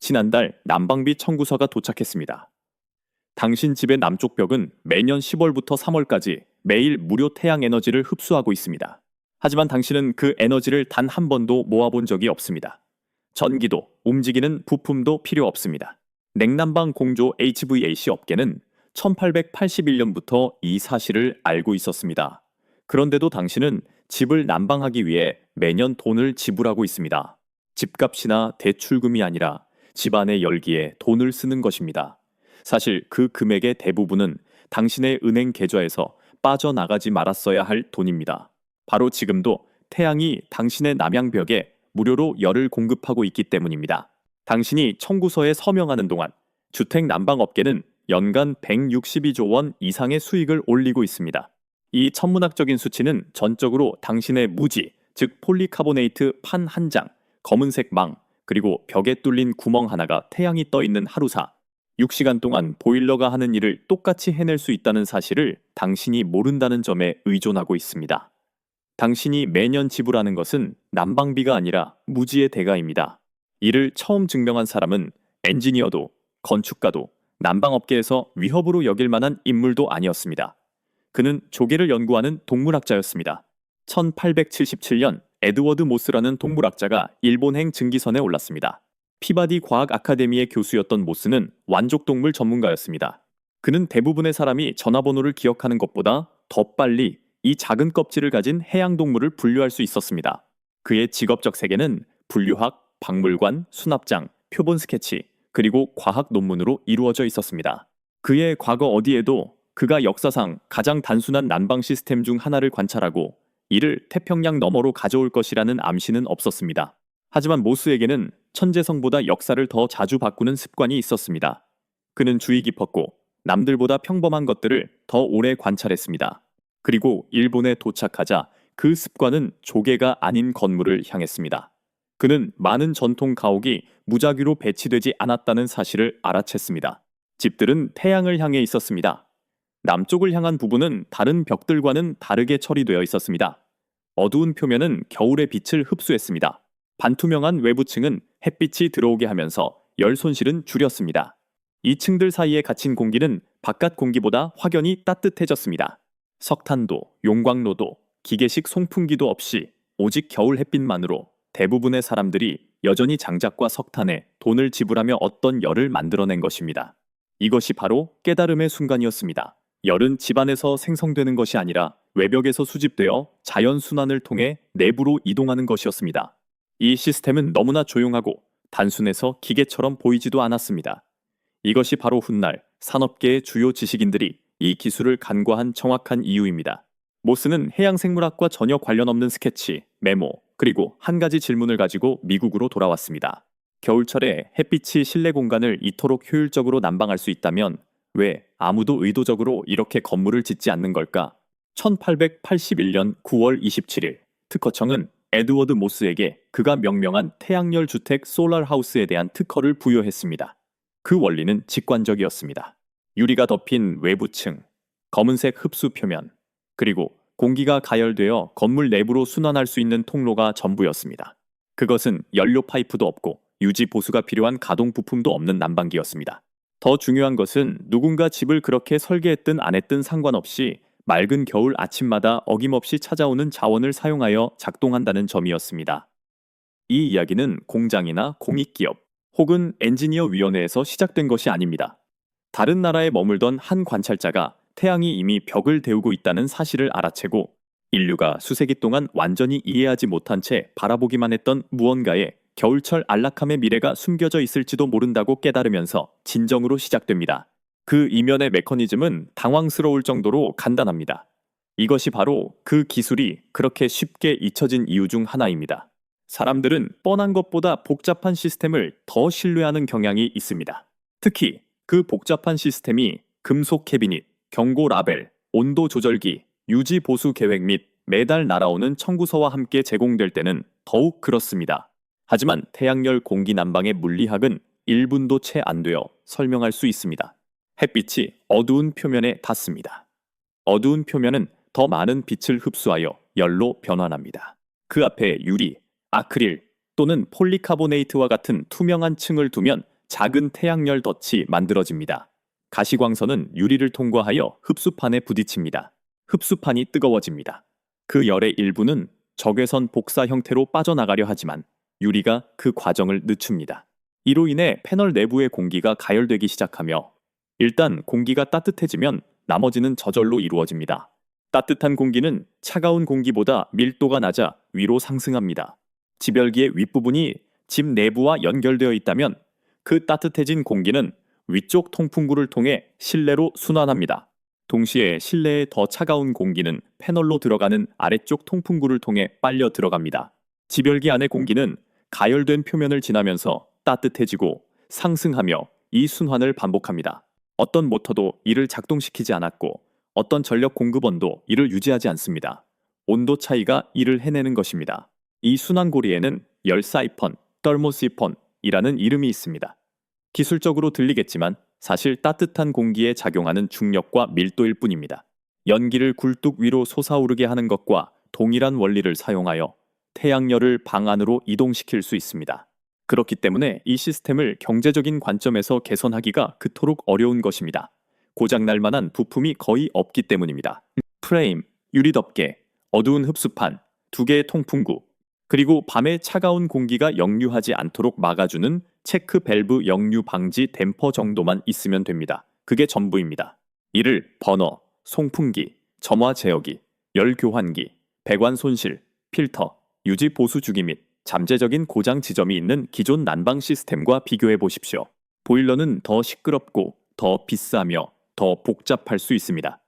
지난달 난방비 청구서가 도착했습니다. 당신 집의 남쪽 벽은 매년 10월부터 3월까지 매일 무료 태양 에너지를 흡수하고 있습니다. 하지만 당신은 그 에너지를 단 한 번도 모아본 적이 없습니다. 전기도, 움직이는 부품도 필요 없습니다. 냉난방 공조 HVAC 업계는 1881년부터 이 사실을 알고 있었습니다. 그런데도 당신은 집을 난방하기 위해 매년 돈을 지불하고 있습니다. 집값이나 대출금이 아니라 집안의 열기에 돈을 쓰는 것입니다. 사실 그 금액의 대부분은 당신의 은행 계좌에서 빠져나가지 말았어야 할 돈입니다. 바로 지금도 태양이 당신의 남양벽에 무료로 열을 공급하고 있기 때문입니다. 당신이 청구서에 서명하는 동안 주택 난방업계는 연간 162조 원 이상의 수익을 올리고 있습니다. 이 천문학적인 수치는 전적으로 당신의 무지, 즉 폴리카보네이트 판 한 장, 검은색 망, 그리고 벽에 뚫린 구멍 하나가 태양이 떠 있는 하루사, 6시간 동안 보일러가 하는 일을 똑같이 해낼 수 있다는 사실을 당신이 모른다는 점에 의존하고 있습니다. 당신이 매년 지불하는 것은 난방비가 아니라 무지의 대가입니다. 이를 처음 증명한 사람은 엔지니어도, 건축가도, 난방업계에서 위협으로 여길 만한 인물도 아니었습니다. 그는 조개를 연구하는 동물학자였습니다. 1877년 에드워드 모스라는 동물학자가 일본행 증기선에 올랐습니다. 피바디 과학 아카데미의 교수였던 모스는 완족동물 전문가였습니다. 그는 대부분의 사람이 전화번호를 기억하는 것보다 더 빨리 이 작은 껍질을 가진 해양동물을 분류할 수 있었습니다. 그의 직업적 세계는 분류학, 박물관, 수납장, 표본 스케치, 그리고 과학 논문으로 이루어져 있었습니다. 그의 과거 어디에도 그가 역사상 가장 단순한 난방 시스템 중 하나를 관찰하고 이를 태평양 너머로 가져올 것이라는 암시는 없었습니다. 하지만 모스에게는 천재성보다 역사를 더 자주 바꾸는 습관이 있었습니다. 그는 주의 깊었고 남들보다 평범한 것들을 더 오래 관찰했습니다. 그리고 일본에 도착하자 그 습관은 조개가 아닌 건물을 향했습니다. 그는 많은 전통 가옥이 무작위로 배치되지 않았다는 사실을 알아챘습니다. 집들은 태양을 향해 있었습니다. 남쪽을 향한 부분은 다른 벽들과는 다르게 처리되어 있었습니다. 어두운 표면은 겨울의 빛을 흡수했습니다. 반투명한 외부층은 햇빛이 들어오게 하면서 열 손실은 줄였습니다. 이 층들 사이에 갇힌 공기는 바깥 공기보다 확연히 따뜻해졌습니다. 석탄도, 용광로도, 기계식 송풍기도 없이 오직 겨울 햇빛만으로 대부분의 사람들이 여전히 장작과 석탄에 돈을 지불하며 어떤 열을 만들어낸 것입니다. 이것이 바로 깨달음의 순간이었습니다. 열은 집안에서 생성되는 것이 아니라 외벽에서 수집되어 자연순환을 통해 내부로 이동하는 것이었습니다. 이 시스템은 너무나 조용하고 단순해서 기계처럼 보이지도 않았습니다. 이것이 바로 훗날 산업계의 주요 지식인들이 이 기술을 간과한 정확한 이유입니다. 모스는 해양생물학과 전혀 관련 없는 스케치, 메모, 그리고 한 가지 질문을 가지고 미국으로 돌아왔습니다. 겨울철에 햇빛이 실내 공간을 이토록 효율적으로 난방할 수 있다면 왜 아무도 의도적으로 이렇게 건물을 짓지 않는 걸까? 1881년 9월 27일 특허청은 에드워드 모스에게 그가 명명한 태양열 주택 솔라하우스에 대한 특허를 부여했습니다. 그 원리는 직관적이었습니다. 유리가 덮인 외부층, 검은색 흡수 표면, 그리고 공기가 가열되어 건물 내부로 순환할 수 있는 통로가 전부였습니다. 그것은 연료 파이프도 없고 유지 보수가 필요한 가동 부품도 없는 난방기였습니다. 더 중요한 것은 누군가 집을 그렇게 설계했든 안 했든 상관없이 맑은 겨울 아침마다 어김없이 찾아오는 자원을 사용하여 작동한다는 점이었습니다. 이 이야기는 공장이나 공익기업 혹은 엔지니어위원회에서 시작된 것이 아닙니다. 다른 나라에 머물던 한 관찰자가 태양이 이미 벽을 데우고 있다는 사실을 알아채고 인류가 수세기 동안 완전히 이해하지 못한 채 바라보기만 했던 무언가에 겨울철 안락함의 미래가 숨겨져 있을지도 모른다고 깨달으면서 진정으로 시작됩니다. 그 이면의 메커니즘은 당황스러울 정도로 간단합니다. 이것이 바로 그 기술이 그렇게 쉽게 잊혀진 이유 중 하나입니다. 사람들은 뻔한 것보다 복잡한 시스템을 더 신뢰하는 경향이 있습니다. 특히 그 복잡한 시스템이 금속 캐비닛, 경고 라벨, 온도 조절기, 유지 보수 계획 및 매달 날아오는 청구서와 함께 제공될 때는 더욱 그렇습니다. 하지만 태양열 공기 난방의 물리학은 1분도 채 안 되어 설명할 수 있습니다. 햇빛이 어두운 표면에 닿습니다. 어두운 표면은 더 많은 빛을 흡수하여 열로 변환합니다. 그 앞에 유리, 아크릴 또는 폴리카보네이트와 같은 투명한 층을 두면 작은 태양열 덫이 만들어집니다. 가시광선은 유리를 통과하여 흡수판에 부딪힙니다. 흡수판이 뜨거워집니다. 그 열의 일부는 적외선 복사 형태로 빠져나가려 하지만 유리가 그 과정을 늦춥니다. 이로 인해 패널 내부의 공기가 가열되기 시작하며 일단 공기가 따뜻해지면 나머지는 저절로 이루어집니다. 따뜻한 공기는 차가운 공기보다 밀도가 낮아 위로 상승합니다. 지별기의 윗부분이 집 내부와 연결되어 있다면 그 따뜻해진 공기는 위쪽 통풍구를 통해 실내로 순환합니다. 동시에 실내의 더 차가운 공기는 패널로 들어가는 아래쪽 통풍구를 통해 빨려 들어갑니다. 지별기 안의 공기는 가열된 표면을 지나면서 따뜻해지고 상승하며 이 순환을 반복합니다. 어떤 모터도 이를 작동시키지 않았고 어떤 전력 공급원도 이를 유지하지 않습니다. 온도 차이가 이를 해내는 것입니다. 이 순환고리에는 열 사이펀, 떨모시펀이라는 이름이 있습니다. 기술적으로 들리겠지만 사실 따뜻한 공기에 작용하는 중력과 밀도일 뿐입니다. 연기를 굴뚝 위로 솟아오르게 하는 것과 동일한 원리를 사용하여 태양열을 방 안으로 이동시킬 수 있습니다. 그렇기 때문에 이 시스템을 경제적인 관점에서 개선하기가 그토록 어려운 것입니다. 고장날 만한 부품이 거의 없기 때문입니다. 프레임, 유리덮개, 어두운 흡수판, 2개의 통풍구, 그리고 밤에 차가운 공기가 역류하지 않도록 막아주는 체크 밸브 역류 방지 댐퍼 정도만 있으면 됩니다. 그게 전부입니다. 이를 버너, 송풍기, 점화 제어기, 열 교환기, 배관 손실, 필터, 유지 보수 주기 및 잠재적인 고장 지점이 있는 기존 난방 시스템과 비교해 보십시오. 보일러는 더 시끄럽고 더 비싸며 더 복잡할 수 있습니다.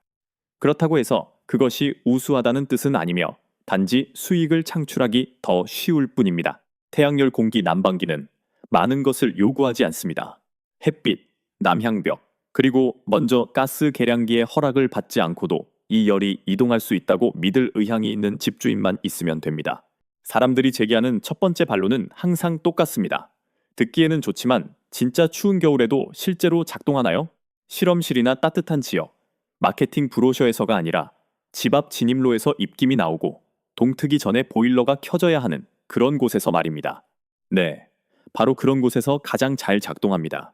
그렇다고 해서 그것이 우수하다는 뜻은 아니며 단지 수익을 창출하기 더 쉬울 뿐입니다. 태양열 공기 난방기는 많은 것을 요구하지 않습니다. 햇빛, 남향벽, 그리고 먼저 가스 계량기의 허락을 받지 않고도 이 열이 이동할 수 있다고 믿을 의향이 있는 집주인만 있으면 됩니다. 사람들이 제기하는 첫 번째 반론은 항상 똑같습니다. 듣기에는 좋지만 진짜 추운 겨울에도 실제로 작동하나요? 실험실이나 따뜻한 지역, 마케팅 브로셔에서가 아니라 집 앞 진입로에서 입김이 나오고 동트기 전에 보일러가 켜져야 하는 그런 곳에서 말입니다. 네, 바로 그런 곳에서 가장 잘 작동합니다.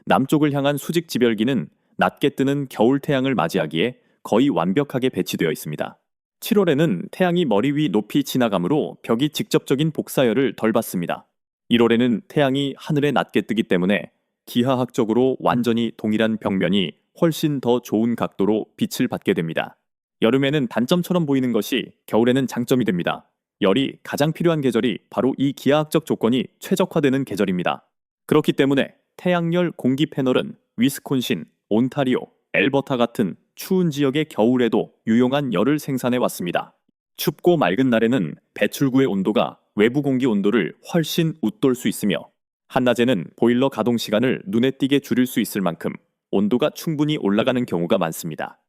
남쪽을 향한 수직 지별기는 낮게 뜨는 겨울 태양을 맞이하기에 거의 완벽하게 배치되어 있습니다. 7월에는 태양이 머리 위 높이 지나가므로 벽이 직접적인 복사열을 덜 받습니다. 1월에는 태양이 하늘에 낮게 뜨기 때문에 기하학적으로 완전히 동일한 벽면이 훨씬 더 좋은 각도로 빛을 받게 됩니다. 여름에는 단점처럼 보이는 것이 겨울에는 장점이 됩니다. 열이 가장 필요한 계절이 바로 이 기하학적 조건이 최적화되는 계절입니다. 그렇기 때문에 태양열 공기 패널은 위스콘신, 온타리오, 엘버타 같은 추운 지역의 겨울에도 유용한 열을 생산해 왔습니다. 춥고 맑은 날에는 배출구의 온도가 외부 공기 온도를 훨씬 웃돌 수 있으며 한낮에는 보일러 가동 시간을 눈에 띄게 줄일 수 있을 만큼 온도가 충분히 올라가는 경우가 많습니다.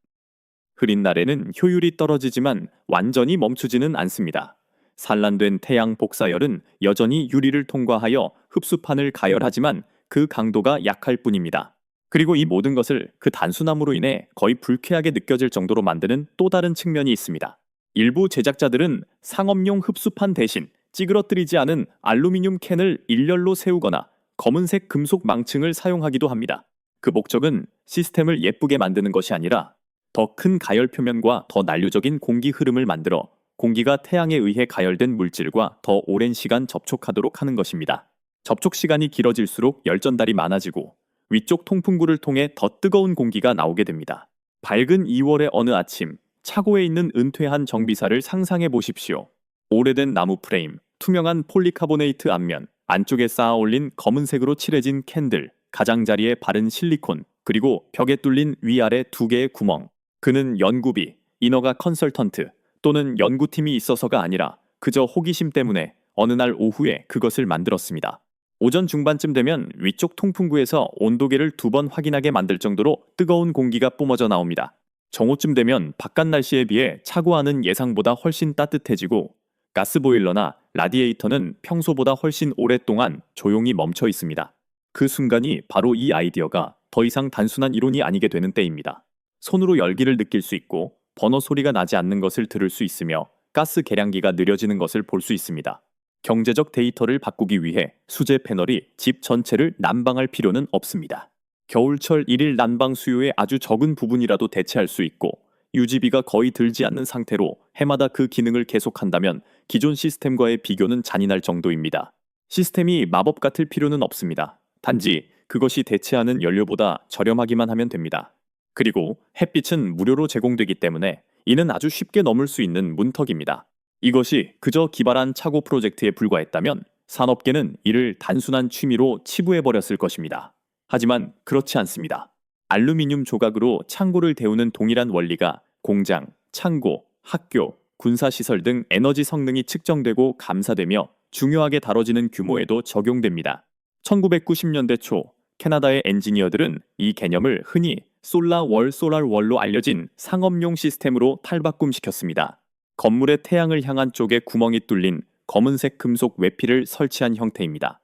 흐린 날에는 효율이 떨어지지만 완전히 멈추지는 않습니다. 산란된 태양 복사열은 여전히 유리를 통과하여 흡수판을 가열하지만 그 강도가 약할 뿐입니다. 그리고 이 모든 것을 그 단순함으로 인해 거의 불쾌하게 느껴질 정도로 만드는 또 다른 측면이 있습니다. 일부 제작자들은 상업용 흡수판 대신 찌그러뜨리지 않은 알루미늄 캔을 일렬로 세우거나 검은색 금속 망층을 사용하기도 합니다. 그 목적은 시스템을 예쁘게 만드는 것이 아니라 더 큰 가열 표면과 더 난류적인 공기 흐름을 만들어 공기가 태양에 의해 가열된 물질과 더 오랜 시간 접촉하도록 하는 것입니다. 접촉 시간이 길어질수록 열전달이 많아지고 위쪽 통풍구를 통해 더 뜨거운 공기가 나오게 됩니다. 밝은 2월의 어느 아침, 차고에 있는 은퇴한 정비사를 상상해 보십시오. 오래된 나무 프레임, 투명한 폴리카보네이트 앞면, 안쪽에 쌓아 올린 검은색으로 칠해진 캔들, 가장자리에 바른 실리콘, 그리고 벽에 뚫린 위아래 2개의 구멍. 그는 연구비, 인허가 컨설턴트 또는 연구팀이 있어서가 아니라 그저 호기심 때문에 어느 날 오후에 그것을 만들었습니다. 오전 중반쯤 되면 위쪽 통풍구에서 온도계를 2번 확인하게 만들 정도로 뜨거운 공기가 뿜어져 나옵니다. 정오쯤 되면 바깥 날씨에 비해 차고 안은 예상보다 훨씬 따뜻해지고 가스보일러나 라디에이터는 평소보다 훨씬 오랫동안 조용히 멈춰 있습니다. 그 순간이 바로 이 아이디어가 더 이상 단순한 이론이 아니게 되는 때입니다. 손으로 열기를 느낄 수 있고 버너 소리가 나지 않는 것을 들을 수 있으며 가스 계량기가 느려지는 것을 볼 수 있습니다. 경제적 데이터를 바꾸기 위해 수제 패널이 집 전체를 난방할 필요는 없습니다. 겨울철 일일 난방 수요의 아주 적은 부분이라도 대체할 수 있고 유지비가 거의 들지 않는 상태로 해마다 그 기능을 계속한다면 기존 시스템과의 비교는 잔인할 정도입니다. 시스템이 마법 같을 필요는 없습니다. 단지 그것이 대체하는 연료보다 저렴하기만 하면 됩니다. 그리고 햇빛은 무료로 제공되기 때문에 이는 아주 쉽게 넘을 수 있는 문턱입니다. 이것이 그저 기발한 착오 프로젝트에 불과했다면 산업계는 이를 단순한 취미로 치부해버렸을 것입니다. 하지만 그렇지 않습니다. 알루미늄 조각으로 창고를 데우는 동일한 원리가 공장, 창고, 학교, 군사시설 등 에너지 성능이 측정되고 감사되며 중요하게 다뤄지는 규모에도 적용됩니다. 1990년대 초 캐나다의 엔지니어들은 이 개념을 흔히 솔라월로 알려진 상업용 시스템으로 탈바꿈시켰습니다. 건물의 태양을 향한 쪽에 구멍이 뚫린 검은색 금속 외피를 설치한 형태입니다.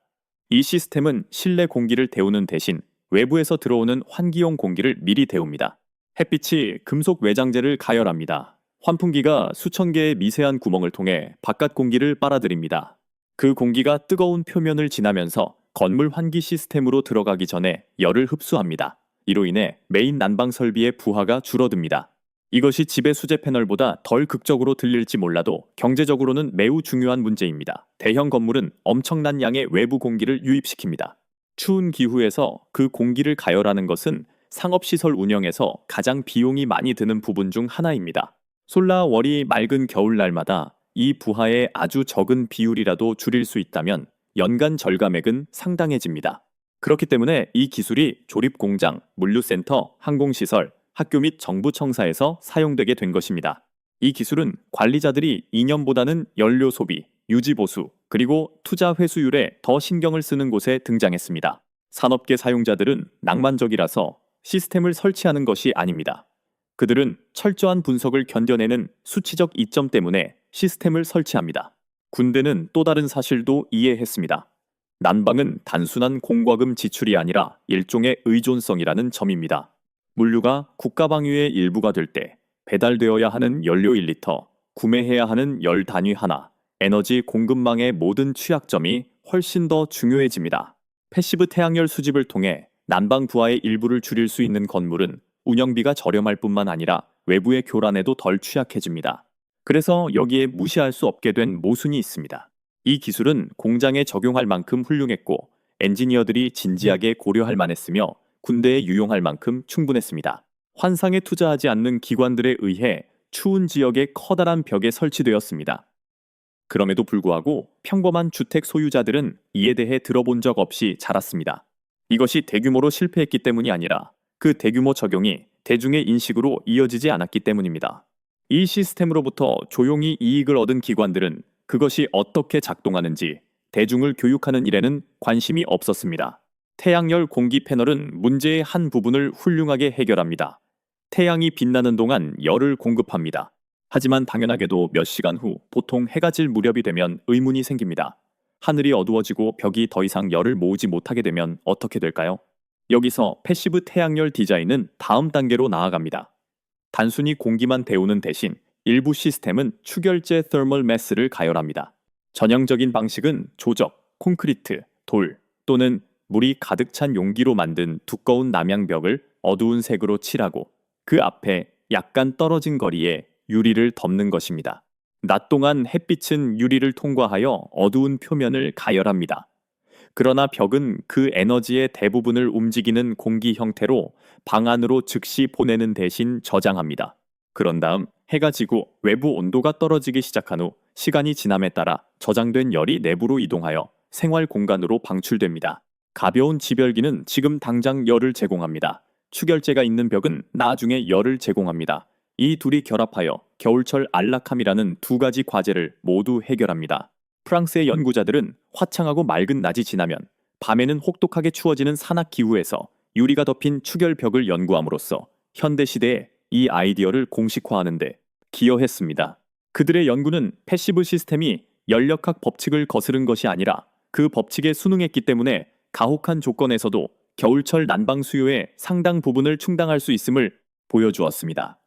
이 시스템은 실내 공기를 데우는 대신 외부에서 들어오는 환기용 공기를 미리 데웁니다. 햇빛이 금속 외장재를 가열합니다. 환풍기가 수천 개의 미세한 구멍을 통해 바깥 공기를 빨아들입니다. 그 공기가 뜨거운 표면을 지나면서 건물 환기 시스템으로 들어가기 전에 열을 흡수합니다. 이로 인해 메인 난방 설비의 부하가 줄어듭니다. 이것이 집의 수제 패널보다 덜 극적으로 들릴지 몰라도 경제적으로는 매우 중요한 문제입니다. 대형 건물은 엄청난 양의 외부 공기를 유입시킵니다. 추운 기후에서 그 공기를 가열하는 것은 상업시설 운영에서 가장 비용이 많이 드는 부분 중 하나입니다. 솔라월이 맑은 겨울날마다 이 부하의 아주 적은 비율이라도 줄일 수 있다면 연간 절감액은 상당해집니다. 그렇기 때문에 이 기술이 조립공장, 물류센터, 항공시설, 학교 및 정부 청사에서 사용되게 된 것입니다. 이 기술은 관리자들이 이념보다는 연료 소비, 유지 보수, 그리고 투자 회수율에 더 신경을 쓰는 곳에 등장했습니다. 산업계 사용자들은 낭만적이라서 시스템을 설치하는 것이 아닙니다. 그들은 철저한 분석을 견뎌내는 수치적 이점 때문에 시스템을 설치합니다. 군대는 또 다른 사실도 이해했습니다. 난방은 단순한 공과금 지출이 아니라 일종의 의존성이라는 점입니다. 물류가 국가방위의 일부가 될 때 배달되어야 하는 연료 1리터, 구매해야 하는 열 단위 하나, 에너지 공급망의 모든 취약점이 훨씬 더 중요해집니다. 패시브 태양열 수집을 통해 난방 부하의 일부를 줄일 수 있는 건물은 운영비가 저렴할 뿐만 아니라 외부의 교란에도 덜 취약해집니다. 그래서 여기에 무시할 수 없게 된 모순이 있습니다. 이 기술은 공장에 적용할 만큼 훌륭했고 엔지니어들이 진지하게 고려할 만했으며 군대에 유용할 만큼 충분했습니다. 환상에 투자하지 않는 기관들에 의해 추운 지역의 커다란 벽에 설치되었습니다. 그럼에도 불구하고 평범한 주택 소유자들은 이에 대해 들어본 적 없이 자랐습니다. 이것이 대규모로 실패했기 때문이 아니라 그 대규모 적용이 대중의 인식으로 이어지지 않았기 때문입니다. 이 시스템으로부터 조용히 이익을 얻은 기관들은 그것이 어떻게 작동하는지 대중을 교육하는 일에는 관심이 없었습니다. 태양열 공기 패널은 문제의 한 부분을 훌륭하게 해결합니다. 태양이 빛나는 동안 열을 공급합니다. 하지만 당연하게도 몇 시간 후 보통 해가 질 무렵이 되면 의문이 생깁니다. 하늘이 어두워지고 벽이 더 이상 열을 모으지 못하게 되면 어떻게 될까요? 여기서 패시브 태양열 디자인은 다음 단계로 나아갑니다. 단순히 공기만 데우는 대신 일부 시스템은 추결제 터멀 매스를 가열합니다. 전형적인 방식은 조적, 콘크리트, 돌 또는 물이 가득 찬 용기로 만든 두꺼운 남양벽을 어두운 색으로 칠하고 그 앞에 약간 떨어진 거리에 유리를 덮는 것입니다. 낮 동안 햇빛은 유리를 통과하여 어두운 표면을 가열합니다. 그러나 벽은 그 에너지의 대부분을 움직이는 공기 형태로 방 안으로 즉시 보내는 대신 저장합니다. 그런 다음 해가 지고 외부 온도가 떨어지기 시작한 후 시간이 지남에 따라 저장된 열이 내부로 이동하여 생활 공간으로 방출됩니다. 가벼운 지별기는 지금 당장 열을 제공합니다. 추결제가 있는 벽은 나중에 열을 제공합니다. 이 둘이 결합하여 겨울철 안락함이라는 두 가지 과제를 모두 해결합니다. 프랑스의 연구자들은 화창하고 맑은 낮이 지나면 밤에는 혹독하게 추워지는 산악 기후에서 유리가 덮인 추결벽을 연구함으로써 현대시대에 이 아이디어를 공식화하는 데 기여했습니다. 그들의 연구는 패시브 시스템이 연력학 법칙을 거스른 것이 아니라 그 법칙에 순응했기 때문에 가혹한 조건에서도 겨울철 난방 수요의 상당 부분을 충당할 수 있음을 보여주었습니다.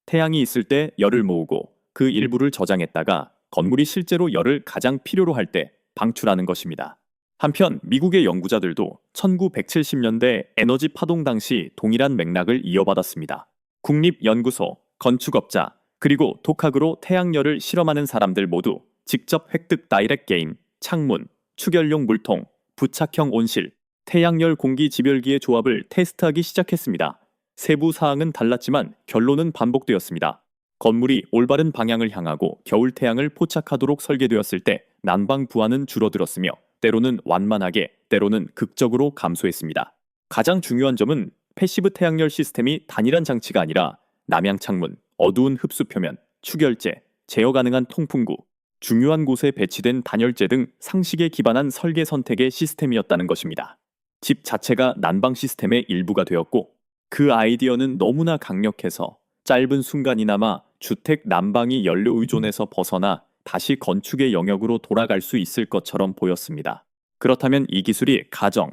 태양이 있을 때 열을 모으고 그 일부를 저장했다가 건물이 실제로 열을 가장 필요로 할 때 방출하는 것입니다. 한편 미국의 연구자들도 1970년대 에너지 파동 당시 동일한 맥락을 이어받았습니다. 국립연구소, 건축업자, 그리고 독학으로 태양열을 실험하는 사람들 모두 직접 획득 다이렉 게인, 창문, 축열용 물통, 부착형 온실, 태양열 공기 집열기의 조합을 테스트하기 시작했습니다. 세부 사항은 달랐지만 결론은 반복되었습니다. 건물이 올바른 방향을 향하고 겨울 태양을 포착하도록 설계되었을 때 난방 부하는 줄어들었으며 때로는 완만하게, 때로는 극적으로 감소했습니다. 가장 중요한 점은 패시브 태양열 시스템이 단일한 장치가 아니라 남향 창문, 어두운 흡수 표면, 축열재, 제어 가능한 통풍구, 중요한 곳에 배치된 단열재 등 상식에 기반한 설계 선택의 시스템이었다는 것입니다. 집 자체가 난방 시스템의 일부가 되었고 그 아이디어는 너무나 강력해서 짧은 순간이나마 주택 난방이 연료 의존에서 벗어나 다시 건축의 영역으로 돌아갈 수 있을 것처럼 보였습니다. 그렇다면 이 기술이 가정,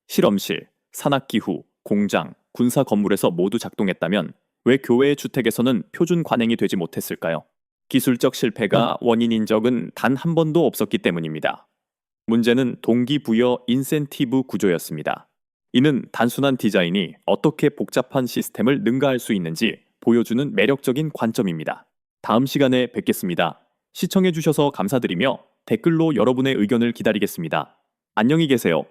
실험실, 산악기후, 공장, 군사 건물에서 모두 작동했다면 왜 교외의 주택에서는 표준 관행이 되지 못했을까요? 기술적 실패가 원인인 적은 단 한 번도 없었기 때문입니다. 문제는 동기부여 인센티브 구조였습니다. 이는 단순한 디자인이 어떻게 복잡한 시스템을 능가할 수 있는지 보여주는 매력적인 관점입니다. 다음 시간에 뵙겠습니다. 시청해주셔서 감사드리며 댓글로 여러분의 의견을 기다리겠습니다. 안녕히 계세요.